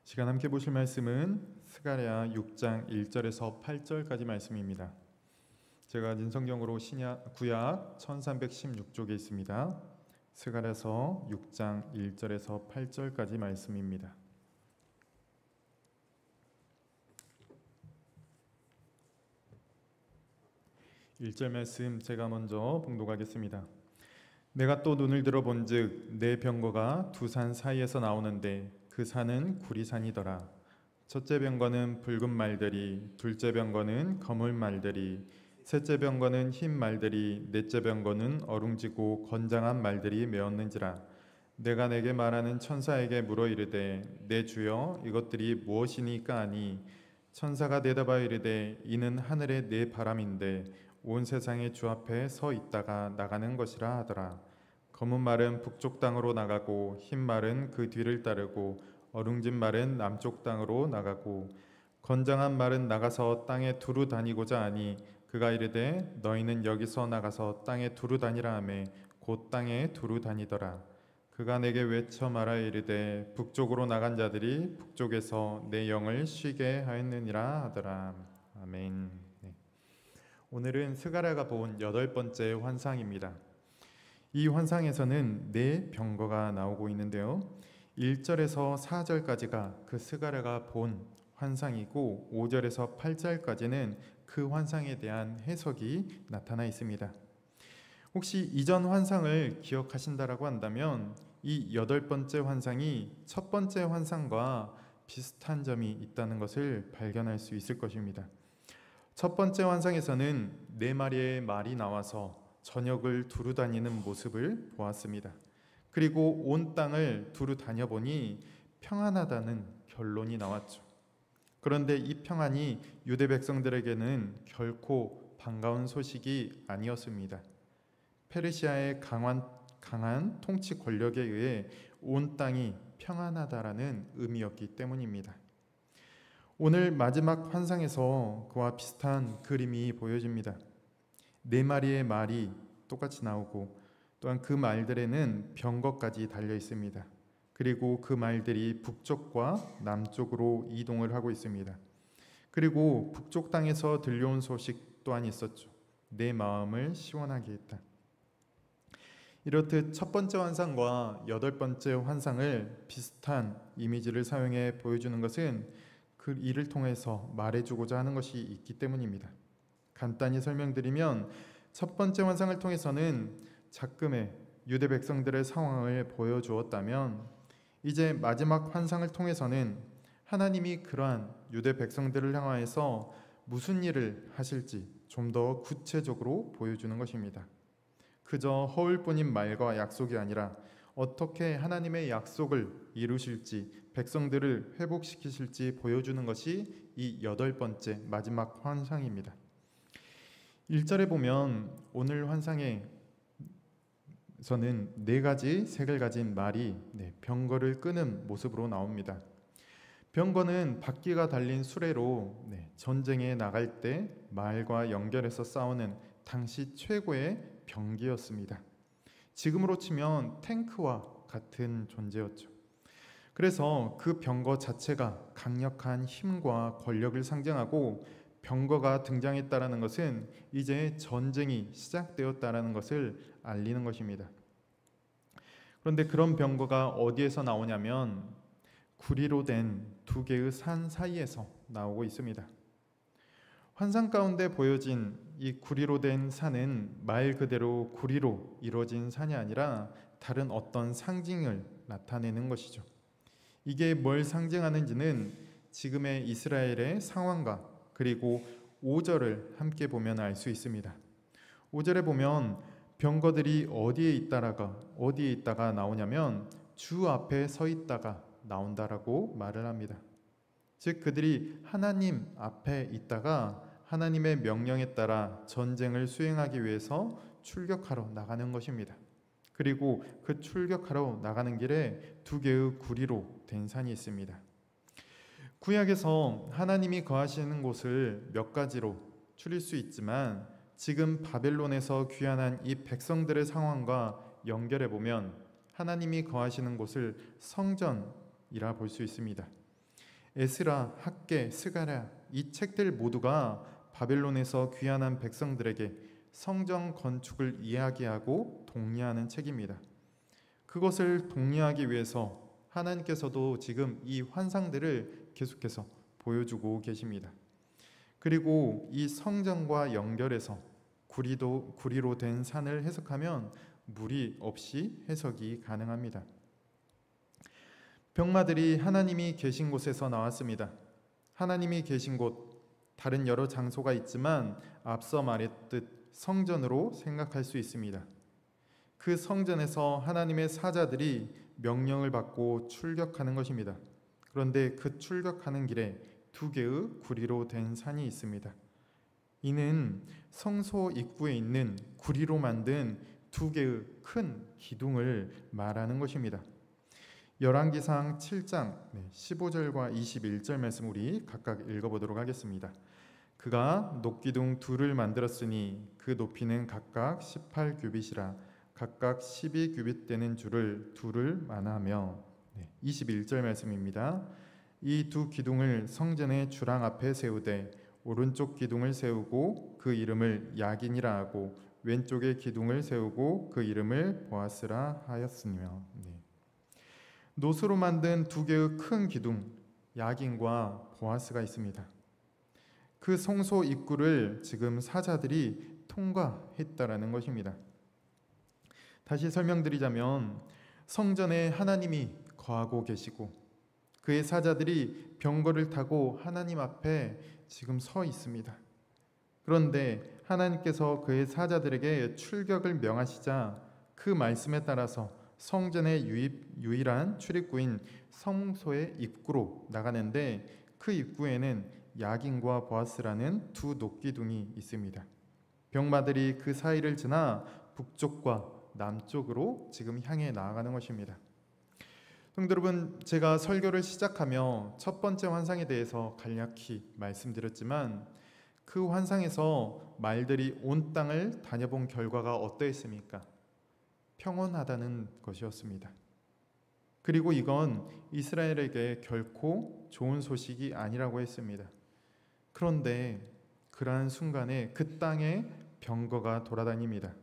시간 함께 보실 말씀은 스가랴 6장 1절에서 8절까지 말씀입니다. 제가 가진 성경으로 구약 1316쪽에 있습니다. 스가랴서 6장 1절에서 8절까지 말씀입니다. 1절 말씀 제가 먼저 봉독하겠습니다. 내가 또 눈을 들어 본즉 내 병거가 두 산 사이에서 나오는데 그 산은 구리산이더라. 첫째 병거는 붉은 말들이, 둘째 병거는 검은 말들이, 셋째 병거는 흰 말들이, 넷째 병거는 어룽지고 건장한 말들이 메었는지라. 내가 내게 말하는 천사에게 물어 이르되 내 주여 이것들이 무엇이니까 하니 천사가 대답하여 이르되 이는 하늘의 네 바람인데 온 세상의 주 앞에 서 있다가 나가는 것이라 하더라. 검은 말은 북쪽 땅으로 나가고 흰 말은 그 뒤를 따르고 어룽진 말은 남쪽 땅으로 나가고 건장한 말은 나가서 땅에 두루 다니고자 하니 그가 이르되 너희는 여기서 나가서 땅에 두루 다니라 하매 곧 땅에 두루 다니더라. 그가 내게 외쳐 말하여 이르되 북쪽으로 나간 자들이 북쪽에서 내 영을 쉬게 하였느니라 하더라. 아멘. 오늘은 스가랴가 본 8번째 환상입니다. 이 환상에서는 네 병거가 나오고 있는데요. 1절에서 4절까지가 그 스가랴가 본 환상이고 5절에서 8절까지는 그 환상에 대한 해석이 나타나 있습니다. 혹시 이전 환상을 기억하신다라고 한다면 이 8번째 환상이 첫 번째 환상과 비슷한 점이 있다는 것을 발견할 수 있을 것입니다. 첫 번째 환상에서는 네 마리의 말이 나와서 전역을 두루 다니는 모습을 보았습니다. 그리고 온 땅을 두루 다녀보니 평안하다는 결론이 나왔죠. 그런데 이 평안이 유대 백성들에게는 결코 반가운 소식이 아니었습니다. 페르시아의 강한 통치 권력에 의해 온 땅이 평안하다라는 의미였기 때문입니다. 오늘 마지막 환상에서 그와 비슷한 그림이 보여집니다. 네 마리의 말이 똑같이 나오고 또한 그 말들에는 병거까지 달려 있습니다. 그리고 그 말들이 북쪽과 남쪽으로 이동을 하고 있습니다. 그리고 북쪽 땅에서 들려온 소식 또한 있었죠. 내 마음을 시원하게 했다. 이렇듯 첫 번째 환상과 8번째 환상을 비슷한 이미지를 사용해 보여주는 것은 그 일을 통해서 말해주고자 하는 것이 있기 때문입니다. 간단히 설명드리면 첫 번째 환상을 통해서는 작금의 유대 백성들의 상황을 보여주었다면 이제 마지막 환상을 통해서는 하나님이 그러한 유대 백성들을 향하여서 무슨 일을 하실지 좀 더 구체적으로 보여주는 것입니다. 그저 허울뿐인 말과 약속이 아니라 어떻게 하나님의 약속을 이루실지 백성들을 회복시키실지 보여주는 것이 이 8번째 마지막 환상입니다. 1절에 보면 오늘 환상에서는 네 가지 색을 가진 말이 병거를 끄는 모습으로 나옵니다. 병거는 바퀴가 달린 수레로 전쟁에 나갈 때 말과 연결해서 싸우는 당시 최고의 병기였습니다. 지금으로 치면 탱크와 같은 존재였죠. 그래서 그 병거 자체가 강력한 힘과 권력을 상징하고 병거가 등장했다라는 것은 이제 전쟁이 시작되었다라는 것을 알리는 것입니다. 그런데 그런 병거가 어디에서 나오냐면 구리로 된 두 개의 산 사이에서 나오고 있습니다. 환상 가운데 보여진 이 구리로 된 산은 말 그대로 구리로 이루어진 산이 아니라 다른 어떤 상징을 나타내는 것이죠. 이게 뭘 상징하는지는 지금의 이스라엘의 상황과 그리고 5절을 함께 보면 알 수 있습니다. 5절에 보면 병거들이 어디에 있다가 나오냐면 주 앞에 서 있다가 나온다라고 말을 합니다. 즉 그들이 하나님 앞에 있다가 하나님의 명령에 따라 전쟁을 수행하기 위해서 출격하러 나가는 것입니다. 그리고 그 출격하러 나가는 길에 두 개의 구리로 된 산이 있습니다. 구약에서 하나님이 거하시는 곳을 몇 가지로 추릴 수 있지만 지금 바벨론에서 귀환한 이 백성들의 상황과 연결해 보면 하나님이 거하시는 곳을 성전이라 볼 수 있습니다. 에스라, 학개, 스가랴 이 책들 모두가 바벨론에서 귀환한 백성들에게 성전 건축을 이야기하고 독려하는 책입니다. 그것을 독려하기 위해서 하나님께서도 지금 이 환상들을 계속해서 보여주고 계십니다. 그리고 이 성전과 연결해서 구리로 된 산을 해석하면 무리 없이 해석이 가능합니다. 병마들이 하나님이 계신 곳에서 나왔습니다. 하나님이 계신 곳, 다른 여러 장소가 있지만 앞서 말했듯 성전으로 생각할 수 있습니다. 그 성전에서 하나님의 사자들이 명령을 받고 출격하는 것입니다. 그런데 그 출격하는 길에 두 개의 구리로 된 산이 있습니다. 이는 성소 입구에 있는 구리로 만든 두 개의 큰 기둥을 말하는 것입니다. 열왕기상 7장 15절과 21절 말씀 우리 각각 읽어보도록 하겠습니다. 그가 녹기둥 둘을 만들었으니 그 높이는 각각 18규빗이라 각각 12규빗 되는 줄을 둘을 만하며 21절 말씀입니다. 이 두 기둥을 성전의 주랑 앞에 세우되 오른쪽 기둥을 세우고 그 이름을 야긴이라 하고 왼쪽의 기둥을 세우고 그 이름을 보아스라 하였으며 노수로 만든 두 개의 큰 기둥 야긴과 보아스가 있습니다. 그 성소 입구를 지금 사자들이 통과했다라는 것입니다. 다시 설명드리자면 성전에 하나님이 거하고 계시고 그의 사자들이 병거를 타고 하나님 앞에 지금 서 있습니다. 그런데 하나님께서 그의 사자들에게 출격을 명하시자 그 말씀에 따라서 성전의 유일한 출입구인 성소의 입구로 나가는데 그 입구에는 야긴과 보아스라는 두 녹기둥이 있습니다. 병마들이 그 사이를 지나 북쪽과 남쪽으로 지금 향해 나아가는 것입니다. 성도 여러분, 제가 설교를 시작하며 첫 번째 환상에 대해서 간략히 말씀드렸지만 그 환상에서 말들이 온 땅을 다녀본 결과가 어떠했습니까? 평온하다는 것이었습니다. 그리고 이건 이스라엘에게 결코 좋은 소식이 아니라고 했습니다. 그런데 그러한 순간에 그 땅에 병거가 돌아다닙니다.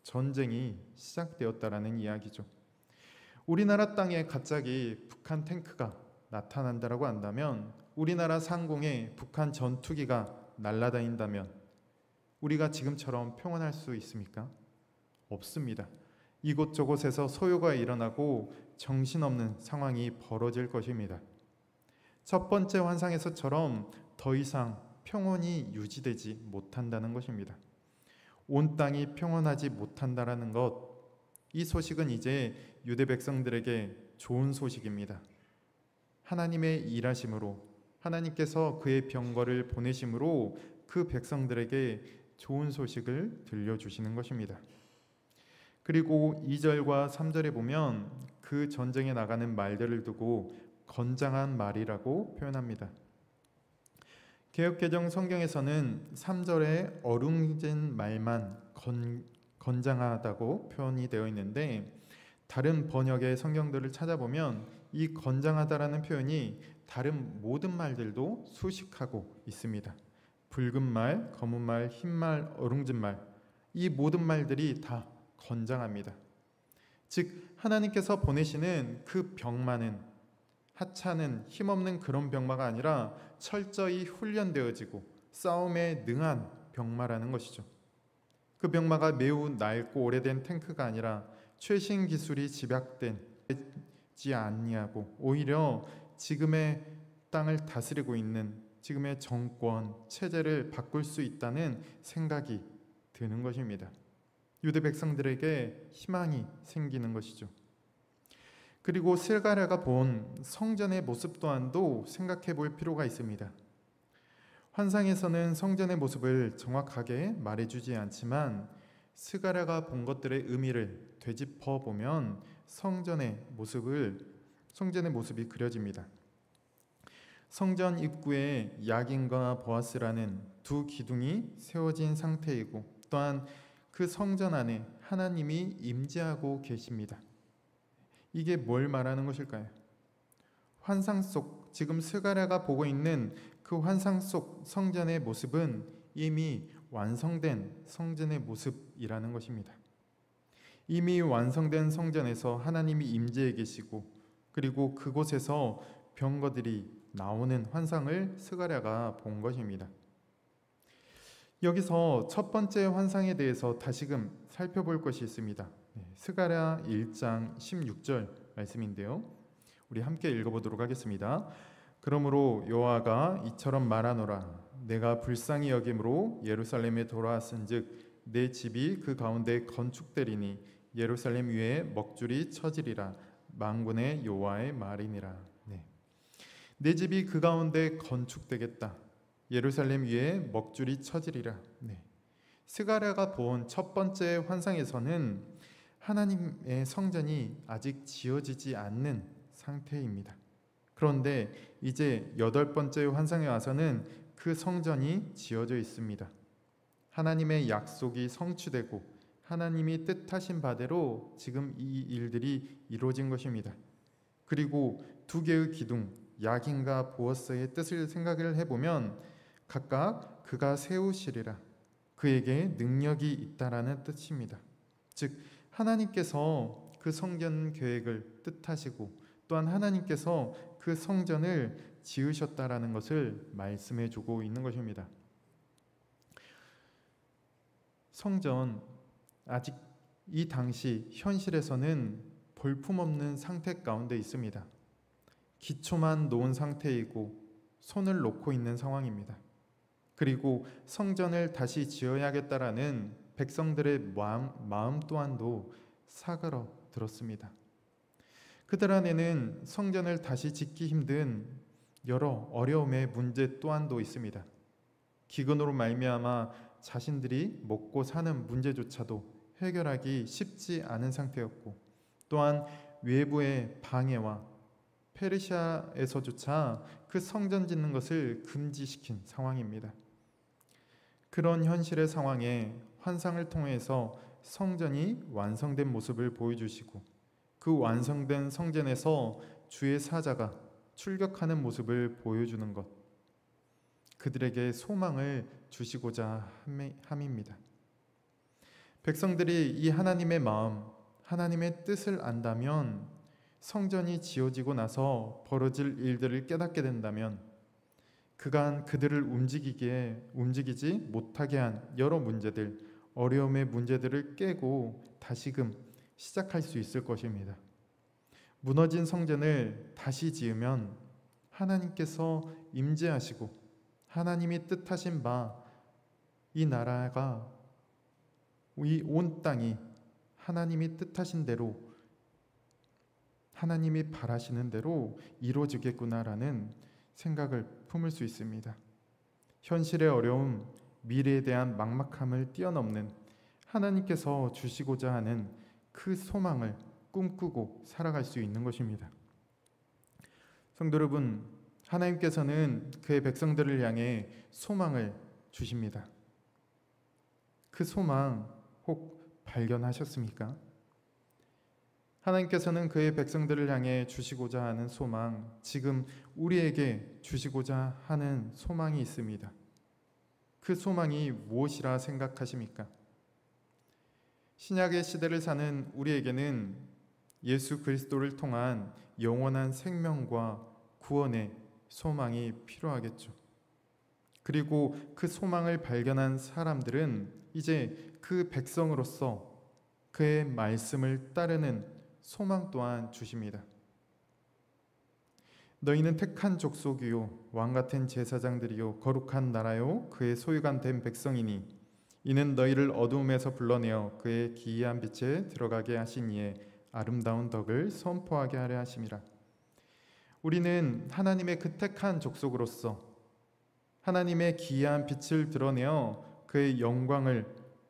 전쟁이 시작되었다라는 이야기죠. 우리나라 땅에 갑자기 북한 탱크가 나타난다라고 한다면, 우리나라 상공에 북한 전투기가 날아다닌다면 우리가 지금처럼 평온할 수 있습니까? 없습니다. 이곳저곳에서 소요가 일어나고 정신없는 상황이 벌어질 것입니다. 첫 번째 환상에서처럼 더 이상 평온이 유지되지 못한다는 것입니다. 온 땅이 평온하지 못한다라는 것, 이 소식은 이제 유대 백성들에게 좋은 소식입니다. 하나님의 일하심으로, 하나님께서 그의 병거를 보내심으로 그 백성들에게 좋은 소식을 들려주시는 것입니다. 그리고 2절과 3절에 보면 그 전쟁에 나가는 말들을 두고 건장한 말이라고 표현합니다. 개역개정 성경에서는 3절에 어룽진 말만 건장하다고 표현이 되어 있는데, 다른 번역의 성경들을 찾아보면 이 건장하다라는 표현이 다른 모든 말들도 수식하고 있습니다. 붉은 말, 검은 말, 흰 말, 어룽진 말, 이 모든 말들이 다 건장합니다. 즉 하나님께서 보내시는 그 병마는 하찮은 힘없는 그런 병마가 아니라 철저히 훈련되어지고 싸움에 능한 병마라는 것이죠. 그 병마가 매우 낡고 오래된 탱크가 아니라 최신 기술이 집약되지 않냐고, 오히려 지금의 땅을 다스리고 있는 지금의 정권, 체제를 바꿀 수 있다는 생각이 드는 것입니다. 유대 백성들에게 희망이 생기는 것이죠. 그리고 스가랴가 본 성전의 모습 또한도 생각해 볼 필요가 있습니다. 환상에서는 성전의 모습을 정확하게 말해주지 않지만 스가랴가 본 것들의 의미를 되짚어 보면 성전의 모습이 그려집니다. 성전 입구에 야긴과 보아스라는 두 기둥이 세워진 상태이고, 또한 그 성전 안에 하나님이 임재하고 계십니다. 이게 뭘 말하는 것일까요? 환상 속 지금 스가랴가 보고 있는 그 환상 속 성전의 모습은 이미 완성된 성전의 모습이라는 것입니다. 이미 완성된 성전에서 하나님이 임재해 계시고, 그리고 그곳에서 병거들이 나오는 환상을 스가랴가 본 것입니다. 여기서 첫 번째 환상에 대해서 다시금 살펴볼 것이 있습니다. 스가랴 1장 16절 말씀인데요, 우리 함께 읽어보도록 하겠습니다. 그러므로 여호와가 이처럼 말하노라. 내가 불쌍히 여김으로 예루살렘에 돌아왔은즉 내 집이 그 가운데 건축되리니 예루살렘 위에 먹줄이 쳐지리라. 만군의 여호와의 말이니라. 내 집이 그 가운데 건축되겠다. 예루살렘 위에 먹줄이 쳐지리라. 스가랴가 본 첫 번째 환상에서는 하나님의 성전이 아직 지어지지 않는 상태입니다. 그런데 이제 여덟 번째 환상에 와서는 그 성전이 지어져 있습니다. 하나님의 약속이 성취되고 하나님이 뜻하신 바대로 지금 이 일들이 이루어진 것입니다. 그리고 두 개의 기둥, 야긴과 보아스의 뜻을 생각을 해보면 각각 그가 세우시리라, 그에게 능력이 있다라는 뜻입니다. 즉 하나님께서 그 성전 계획을 뜻하시고 또한 하나님께서 그 성전을 지으셨다라는 것을 말씀해 주고 있는 것입니다. 성전, 아직 이 당시 현실에서는 볼품없는 상태 가운데 있습니다. 기초만 놓은 상태이고 손을 놓고 있는 상황입니다. 그리고 성전을 다시 지어야겠다라는 백성들의 마음 또한도 사그러들었습니다. 그들 안에는 성전을 다시 짓기 힘든 여러 어려움의 문제 또한도 있습니다. 기근으로 말미암아 자신들이 먹고 사는 문제조차도 해결하기 쉽지 않은 상태였고, 또한 외부의 방해와 페르시아에서조차 그 성전 짓는 것을 금지시킨 상황입니다. 그런 현실의 상황에 환상을 통해서 성전이 완성된 모습을 보여주시고, 그 완성된 성전에서 주의 사자가 출격하는 모습을 보여주는 것, 그들에게 소망을 주시고자 함입니다. 백성들이 이 하나님의 마음, 하나님의 뜻을 안다면, 성전이 지어지고 나서 벌어질 일들을 깨닫게 된다면, 그간 그들을 움직이지 못하게 한 여러 문제들, 어려움의 문제들을 깨고 다시금 시작할 수 있을 것입니다. 무너진 성전을 다시 지으면 하나님께서 임재하시고 하나님이 뜻하신 바 이 나라가, 이 온 땅이 하나님이 뜻하신 대로, 하나님이 바라시는 대로 이루어지겠구나라는 생각을 품을 수 있습니다. 현실의 어려움, 미래에 대한 막막함을 뛰어넘는 하나님께서 주시고자 하는 그 소망을 꿈꾸고 살아갈 수 있는 것입니다. 성도 여러분, 하나님께서는 그의 백성들을 향해 소망을 주십니다. 그 소망 혹 발견하셨습니까? 하나님께서는 그의 백성들을 향해 주시고자 하는 소망, 지금 우리에게 주시고자 하는 소망이 있습니다. 그 소망이 무엇이라 생각하십니까? 신약의 시대를 사는 우리에게는 예수 그리스도를 통한 영원한 생명과 구원의 소망이 필요하겠죠. 그리고 그 소망을 발견한 사람들은 이제 그 백성으로서 그의 말씀을 따르는 소망 또한 주십니다. 너희는 택한 족속이요 왕같은 제사장들이요 거룩한 나라요 그의 소유관 된 백성이니 이는 너희를 어두움에서 불러내어 그의 기이한 빛에 들어가게 하신 이의 아름다운 덕을 선포하게 하려 하심이라. 우리는 하나님의 그 택한 족속으로서 하나님의 기이한 빛을 드러내어 그의 영광을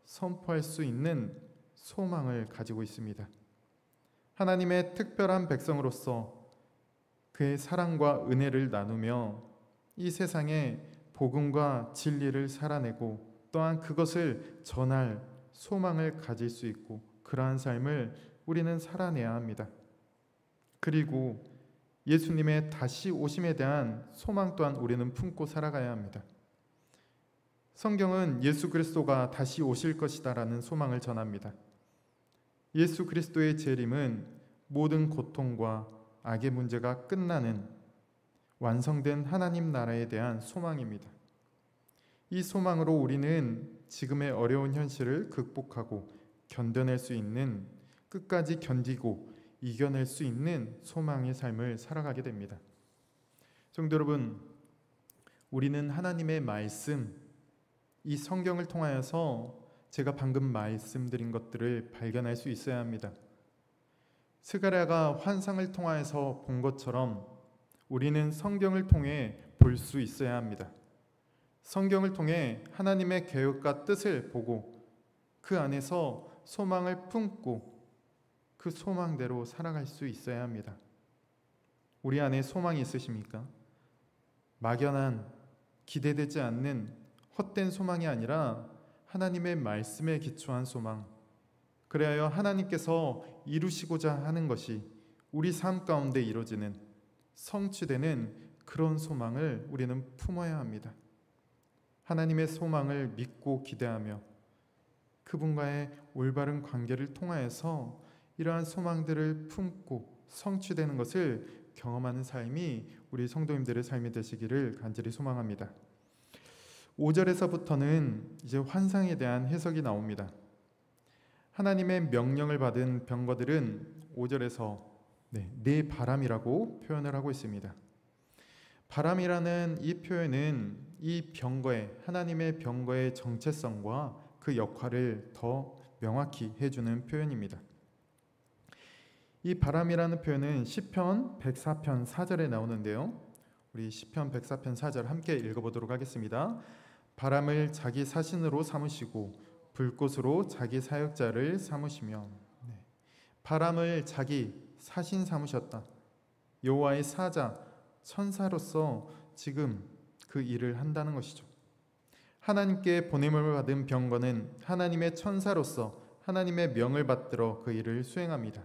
선포할 수 있는 소망을 가지고 있습니다. 하나님의 특별한 백성으로서 그의 사랑과 은혜를 나누며 이 세상에 복음과 진리를 살아내고 또한 그것을 전할 소망을 가질 수 있고, 그러한 삶을 우리는 살아내야 합니다. 그리고 예수님의 다시 오심에 대한 소망 또한 우리는 품고 살아가야 합니다. 성경은 예수 그리스도가 다시 오실 것이다라는 소망을 전합니다. 예수 그리스도의 재림은 모든 고통과 악의 문제가 끝나는 완성된 하나님 나라에 대한 소망입니다. 이 소망으로 우리는 지금의 어려운 현실을 극복하고 견뎌낼 수 있는, 끝까지 견디고 이겨낼 수 있는 소망의 삶을 살아가게 됩니다. 성도 여러분, 우리는 하나님의 말씀, 이 성경을 통하여서 제가 방금 말씀드린 것들을 발견할 수 있어야 합니다. 스가랴가 환상을 통하여서 본 것처럼 우리는 성경을 통해 볼 수 있어야 합니다. 성경을 통해 하나님의 계획과 뜻을 보고 그 안에서 소망을 품고 그 소망대로 살아갈 수 있어야 합니다. 우리 안에 소망이 있으십니까? 막연한, 기대되지 않는 헛된 소망이 아니라 하나님의 말씀에 기초한 소망, 그래야 하나님께서 이루시고자 하는 것이 우리 삶 가운데 이루어지는, 성취되는 그런 소망을 우리는 품어야 합니다. 하나님의 소망을 믿고 기대하며 그분과의 올바른 관계를 통하여서 이러한 소망들을 품고 성취되는 것을 경험하는 삶이 우리 성도님들의 삶이 되시기를 간절히 소망합니다. 5절에서부터는 이제 환상에 대한 해석이 나옵니다. 하나님의 명령을 받은 병거들은 5절에서 네 바람이라고 표현을 하고 있습니다. 바람이라는 이 표현은 이 병거의, 하나님의 병거의 정체성과 그 역할을 더 명확히 해주는 표현입니다. 이 바람이라는 표현은 시편 104편 4절에 나오는데요. 우리 시편 104편 4절 함께 읽어보도록 하겠습니다. 바람을 자기 사신으로 삼으시고 불꽃으로 자기 사역자를 삼으시며. 바람을 자기 사신 삼으셨다. 여호와의 사자, 천사로서 지금 그 일을 한다는 것이죠. 하나님께 보냄을 받은 병거는 하나님의 천사로서 하나님의 명을 받들어 그 일을 수행합니다.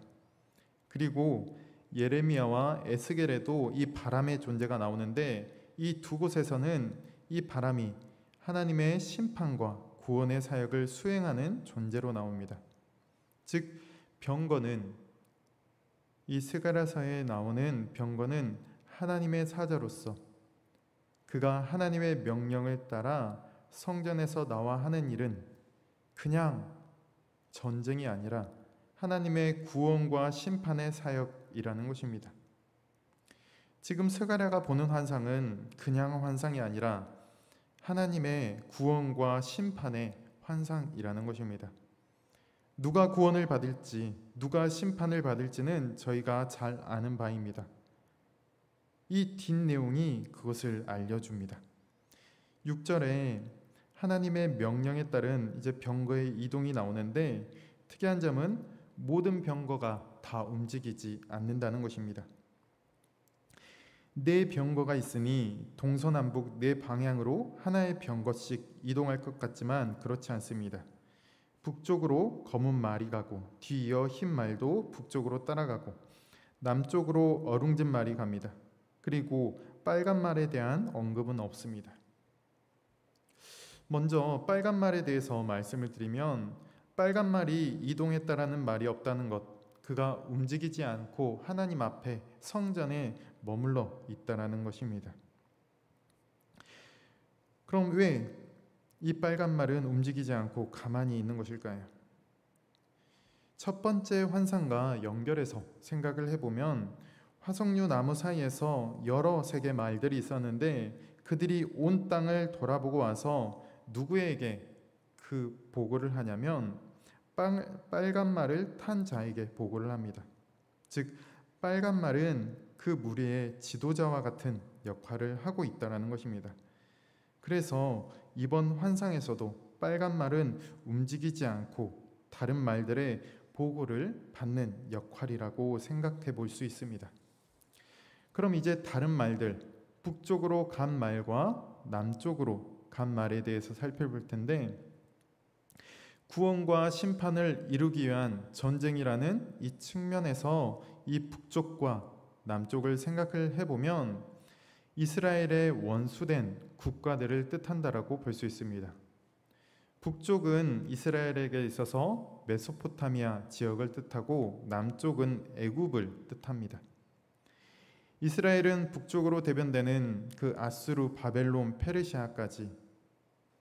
그리고 예레미야와 에스겔에도 이 바람의 존재가 나오는데 이 두 곳에서는 이 바람이 하나님의 심판과 구원의 사역을 수행하는 존재로 나옵니다. 즉 병거는, 이 스가랴서에 나오는 병거는 하나님의 사자로서 그가 하나님의 명령을 따라 성전에서 나와 하는 일은 그냥 전쟁이 아니라 하나님의 구원과 심판의 사역이라는 것입니다. 지금 스가랴가 보는 환상은 그냥 환상이 아니라 하나님의 구원과 심판의 환상이라는 것입니다. 누가 구원을 받을지, 누가 심판을 받을지는 저희가 잘 아는 바입니다. 이 뒷내용이 그것을 알려줍니다. 6절에 하나님의 명령에 따른 이제 병거의 이동이 나오는데 특이한 점은 모든 병거가 다 움직이지 않는다는 것입니다. 네 병거가 있으니 동서남북 네 방향으로 하나의 병거씩 이동할 것 같지만 그렇지 않습니다. 북쪽으로 검은 말이 가고 뒤이어 흰 말도 북쪽으로 따라가고 남쪽으로 어룽진 말이 갑니다. 그리고 빨간 말에 대한 언급은 없습니다. 먼저 빨간 말에 대해서 말씀을 드리면 빨간 말이 이동했다라는 말이 없다는 것, 그가 움직이지 않고 하나님 앞에 성전에 머물러 있다라는 것입니다. 그럼 왜 이 빨간 말은 움직이지 않고 가만히 있는 것일까요? 첫 번째 환상과 연결해서 생각을 해보면 화석류 나무 사이에서 여러 색의 말들이 있었는데 그들이 온 땅을 돌아보고 와서 누구에게 그 보고를 하냐면 빨간 말을 탄 자에게 보고를 합니다. 즉 빨간 말은 그 무리의 지도자와 같은 역할을 하고 있다는 것입니다. 그래서 이번 환상에서도 빨간 말은 움직이지 않고 다른 말들의 보고를 받는 역할이라고 생각해 볼 수 있습니다. 그럼 이제 다른 말들, 북쪽으로 간 말과 남쪽으로 간 말에 대해서 살펴볼 텐데 구원과 심판을 이루기 위한 전쟁이라는 이 측면에서 이 북쪽과 남쪽을 생각을 해보면 이스라엘의 원수된 국가들을 뜻한다라고 볼 수 있습니다. 북쪽은 이스라엘에게 있어서 메소포타미아 지역을 뜻하고 남쪽은 애굽을 뜻합니다. 이스라엘은 북쪽으로 대변되는 그 아수르, 바벨론, 페르시아까지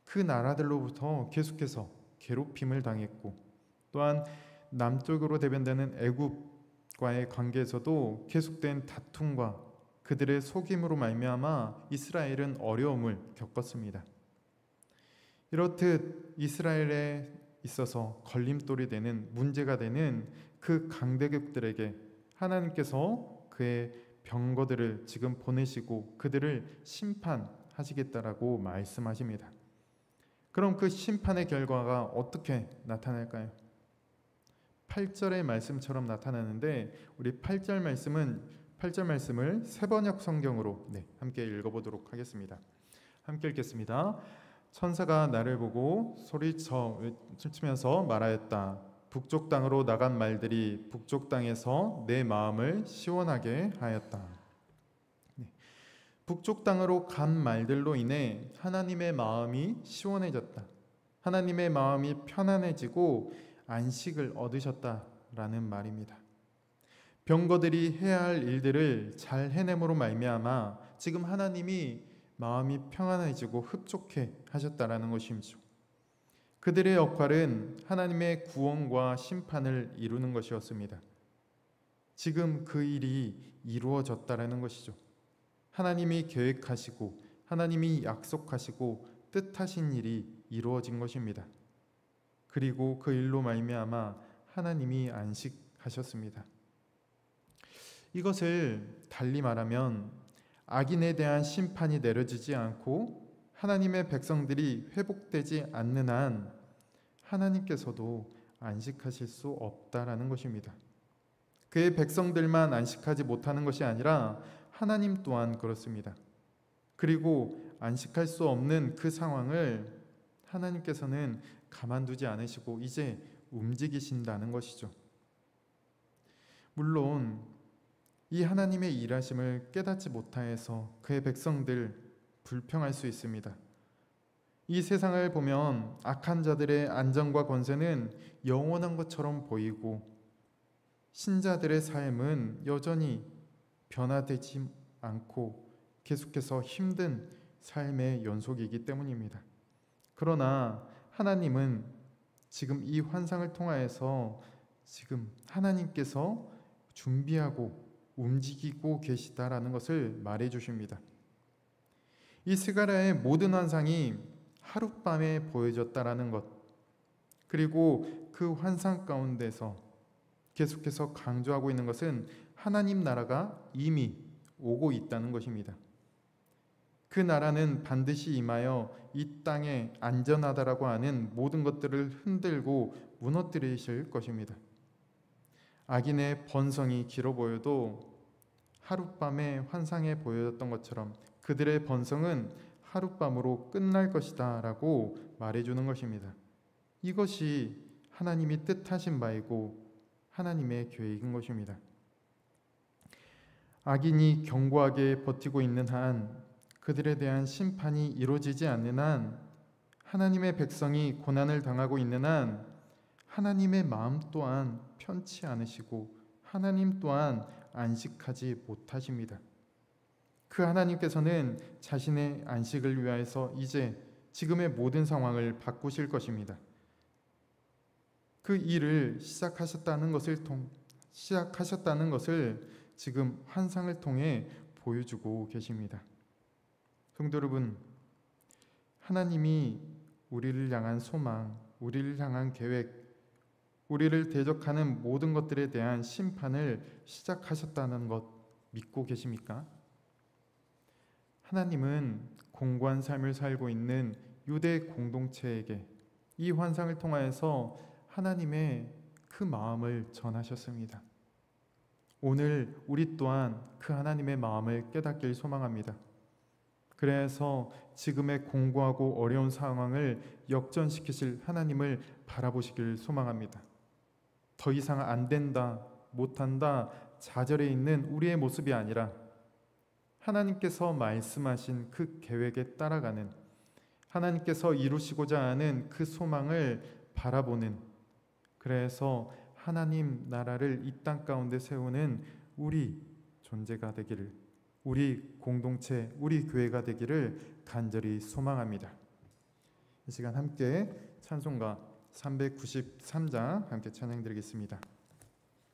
그 나라들로부터 계속해서 괴롭힘을 당했고, 또한 남쪽으로 대변되는 애굽과의 관계에서도 계속된 다툼과 그들의 속임으로 말미암아 이스라엘은 어려움을 겪었습니다. 이렇듯 이스라엘에 있어서 걸림돌이 되는, 문제가 되는 그 강대국들에게 하나님께서 그의 병거들을 지금 보내시고 그들을 심판하시겠다라고 말씀하십니다. 그럼 그 심판의 결과가 어떻게 나타날까요? 8절의 말씀처럼 나타나는데, 우리 8절 말씀을 세번역 성경으로 함께 읽어보도록 하겠습니다. 함께 읽겠습니다. 천사가 나를 보고 소리치면서 말하였다. 북쪽 땅으로 나간 말들이 북쪽 땅에서 내 마음을 시원하게 하였다. 북쪽 땅으로 간 말들로 인해 하나님의 마음이 시원해졌다. 하나님의 마음이 편안해지고 안식을 얻으셨다라는 말입니다. 병거들이 해야 할 일들을 잘 해냄으로 말미암아 지금 하나님이 마음이 평안해지고 흡족해 하셨다라는 것이죠. 그들의 역할은 하나님의 구원과 심판을 이루는 것이었습니다. 지금 그 일이 이루어졌다라는 것이죠. 하나님이 계획하시고 하나님이 약속하시고 뜻하신 일이 이루어진 것입니다. 그리고 그 일로 말미암아 하나님이 안식하셨습니다. 이것을 달리 말하면 악인에 대한 심판이 내려지지 않고 하나님의 백성들이 회복되지 않는 한 하나님께서도 안식하실 수 없다라는 것입니다. 그의 백성들만 안식하지 못하는 것이 아니라 하나님 또한 그렇습니다. 그리고 안식할 수 없는 그 상황을 하나님께서는 가만두지 않으시고 이제 움직이신다는 것이죠. 물론 이 하나님의 일하심을 깨닫지 못하여서 그의 백성들 불평할 수 있습니다. 이 세상을 보면 악한 자들의 안정과 권세는 영원한 것처럼 보이고 신자들의 삶은 여전히 변화되지 않고 계속해서 힘든 삶의 연속이기 때문입니다. 그러나 하나님은 지금 이 환상을 통하여서 지금 하나님께서 준비하고 움직이고 계시다라는 것을 말해 주십니다. 이 스가랴의 모든 환상이 하룻밤에 보여졌다라는 것, 그리고 그 환상 가운데서 계속해서 강조하고 있는 것은 하나님 나라가 이미 오고 있다는 것입니다. 그 나라는 반드시 임하여 이 땅에 안전하다라고 하는 모든 것들을 흔들고 무너뜨리실 것입니다. 악인의 번성이 길어 보여도 하룻밤에 환상에 보여졌던 것처럼 그들의 번성은 하룻밤으로 끝날 것이다 라고 말해주는 것입니다. 이것이 하나님이 뜻하신 바이고 하나님의 계획인 것입니다. 악인이 견고하게 버티고 있는 한, 그들에 대한 심판이 이루어지지 않는 한, 하나님의 백성이 고난을 당하고 있는 한 하나님의 마음 또한 편치 않으시고 하나님 또한 안식하지 못하십니다. 그 하나님께서는 자신의 안식을 위하여서 이제 지금의 모든 상황을 바꾸실 것입니다. 그 일을 시작하셨다는 것을 지금 환상을 통해 보여주고 계십니다. 성도 여러분, 하나님이 우리를 향한 소망, 우리를 향한 계획, 우리를 대적하는 모든 것들에 대한 심판을 시작하셨다는 것 믿고 계십니까? 하나님은 공고한 삶을 살고 있는 유대 공동체에게 이 환상을 통하여서 하나님의 그 마음을 전하셨습니다. 오늘 우리 또한 그 하나님의 마음을 깨닫길 소망합니다. 그래서 지금의 공고하고 어려운 상황을 역전시키실 하나님을 바라보시길 소망합니다. 더 이상 안 된다, 못한다, 좌절해 있는 우리의 모습이 아니라 하나님께서 말씀하신 그 계획에 따라가는, 하나님께서 이루시고자 하는 그 소망을 바라보는, 그래서 하나님 나라를 이 땅 가운데 세우는 우리 존재가 되기를, 우리 공동체, 우리 교회가 되기를 간절히 소망합니다. 이 시간 함께 찬송가 393장 함께 찬양드리겠습니다.